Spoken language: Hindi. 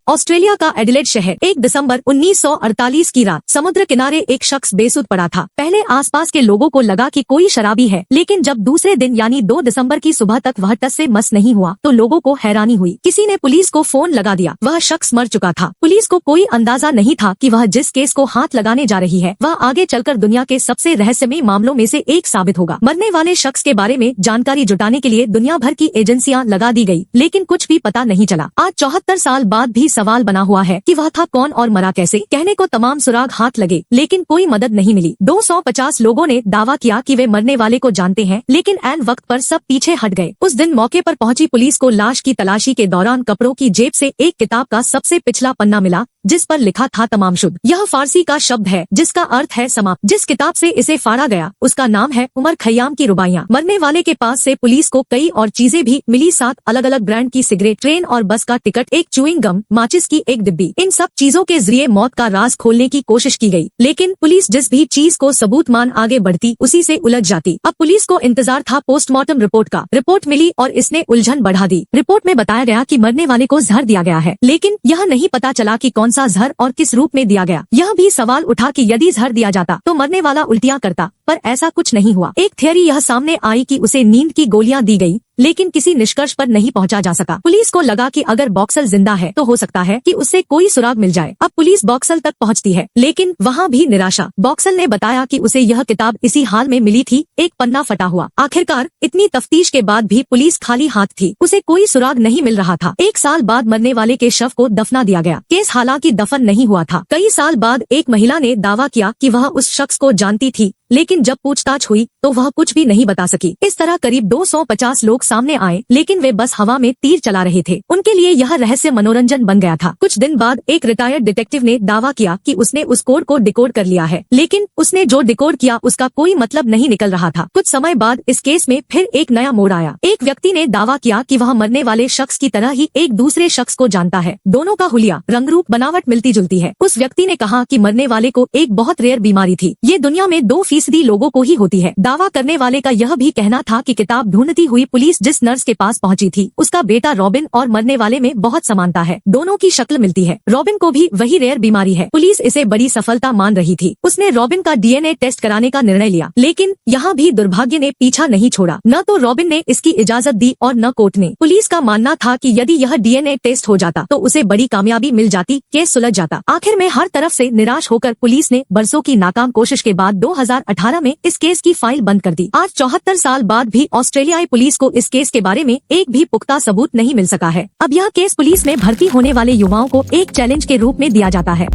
ऑस्ट्रेलिया का एडिलेड शहर 1 दिसंबर 1948 की रात समुद्र किनारे एक शख्स बेसुध पड़ा था। पहले आसपास के लोगों को लगा कि कोई शराबी है, लेकिन जब दूसरे दिन यानी 2 दिसंबर की सुबह तक वह टस से मस नहीं हुआ तो लोगों को हैरानी हुई। किसी ने पुलिस को फोन लगा दिया। वह शख्स मर चुका था। पुलिस को कोई अंदाजा नहीं था कि वह जिस केस को हाथ लगाने जा रही है वह आगे चलकर दुनिया के सबसे रहस्यमयी मामलों में से एक साबित होगा। मरने वाले शख्स के बारे में जानकारी जुटाने के लिए दुनिया भर की एजेंसियां लगा दी गई, लेकिन कुछ भी पता नहीं चला। आज 74 साल बाद भी सवाल बना हुआ है कि वह था कौन और मरा कैसे। कहने को तमाम सुराग हाथ लगे, लेकिन कोई मदद नहीं मिली। 250 लोगों ने दावा किया कि वे मरने वाले को जानते हैं, लेकिन ऐन वक्त पर सब पीछे हट गए। उस दिन मौके पर पहुंची पुलिस को लाश की तलाशी के दौरान कपड़ों की जेब से एक किताब का सबसे पिछला पन्ना मिला, जिस पर लिखा था तमाम शुभ। यह फारसी का शब्द है जिसका अर्थ है समाप्त। जिस किताब से इसे फाड़ा गया उसका नाम है उमर खयाम की रुबाइयां। मरने वाले के पास से पुलिस को कई और चीजें भी मिली, 7 अलग अलग ब्रांड की सिगरेट, ट्रेन और बस का टिकट, एक च्युइंग गम, माचिस की एक डिब्बी। इन सब चीजों के जरिए मौत का राज खोलने की कोशिश की गई, लेकिन पुलिस जिस भी चीज को सबूत मान आगे बढ़ती उसी से उलझ जाती। अब पुलिस को इंतजार था पोस्टमार्टम रिपोर्ट का। रिपोर्ट मिली और इसने उलझन बढ़ा दी। रिपोर्ट में बताया गया कि मरने वाले को जहर दिया गया है, लेकिन यह नहीं पता चला कि कौन सा जहर और किस रूप में दिया गया। यह भी सवाल उठा कि यदि जहर दिया जाता तो मरने वाला उल्टियां करता, पर ऐसा कुछ नहीं हुआ। एक थियरी यह सामने आई कि उसे नींद की गोलियां दी गई, लेकिन किसी निष्कर्ष पर नहीं पहुंचा जा सका। पुलिस को लगा कि अगर बॉक्सल जिंदा है तो हो सकता है कि उससे कोई सुराग मिल जाए। अब पुलिस बॉक्सल तक पहुंचती है, लेकिन वहां भी निराशा। बॉक्सल ने बताया कि उसे यह किताब इसी हाल में मिली थी, एक पन्ना फटा हुआ। आखिरकार इतनी तफ्तीश के बाद भी पुलिस खाली हाथ थी। उसे कोई सुराग नहीं मिल रहा था। 1 साल बाद मरने वाले के शव को दफना दिया गया। केस हालांकि दफन नहीं हुआ था। कई साल बाद एक महिला ने दावा किया कि वह उस शख्स को जानती थी, लेकिन जब पूछताछ हुई तो वह कुछ भी नहीं बता सकी। इस तरह करीब 250 लोग सामने आए, लेकिन वे बस हवा में तीर चला रहे थे। उनके लिए यह रहस्य मनोरंजन बन गया था। कुछ दिन बाद एक रिटायर्ड डिटेक्टिव ने दावा किया कि उसने उस कोड को डिकोड कर लिया है, लेकिन उसने जो डिकोड किया उसका कोई मतलब नहीं निकल रहा था। कुछ समय बाद इस केस में फिर एक नया मोड़ आया। एक व्यक्ति ने दावा किया कि वह मरने वाले शख्स की तरह ही एक दूसरे शख्स को जानता है। दोनों का हुलिया, रंग रूप, बनावट मिलती जुलती है। उस व्यक्ति ने कहा कि मरने वाले को एक बहुत रेयर बीमारी थी। ये दुनिया में 2% लोगों को ही होती है। दावा करने वाले का यह भी कहना था कि किताब ढूंढती हुई पुलिस जिस नर्स के पास पहुंची थी उसका बेटा रॉबिन और मरने वाले में बहुत समानता है। दोनों की शक्ल मिलती है। रॉबिन को भी वही रेयर बीमारी है। पुलिस इसे बड़ी सफलता मान रही थी। उसने रॉबिन का डीएनए टेस्ट कराने का निर्णय लिया, लेकिन यहाँ भी दुर्भाग्य ने पीछा नहीं छोड़ा। न तो रॉबिन ने इसकी इजाजत दी और न कोर्ट ने। पुलिस का मानना था कि यदि यह डीएनए टेस्ट हो जाता तो उसे बड़ी कामयाबी मिल जाती, केस सुलझ जाता। आखिर में हर तरफ से निराश होकर पुलिस ने बरसों की नाकाम कोशिश के बाद 2018 में इस केस की फाइल बंद कर दी। आज 74 साल बाद भी ऑस्ट्रेलियाई पुलिस को इस केस के बारे में एक भी पुख्ता सबूत नहीं मिल सका है। अब यह केस पुलिस में भर्ती होने वाले युवाओं को एक चैलेंज के रूप में दिया जाता है।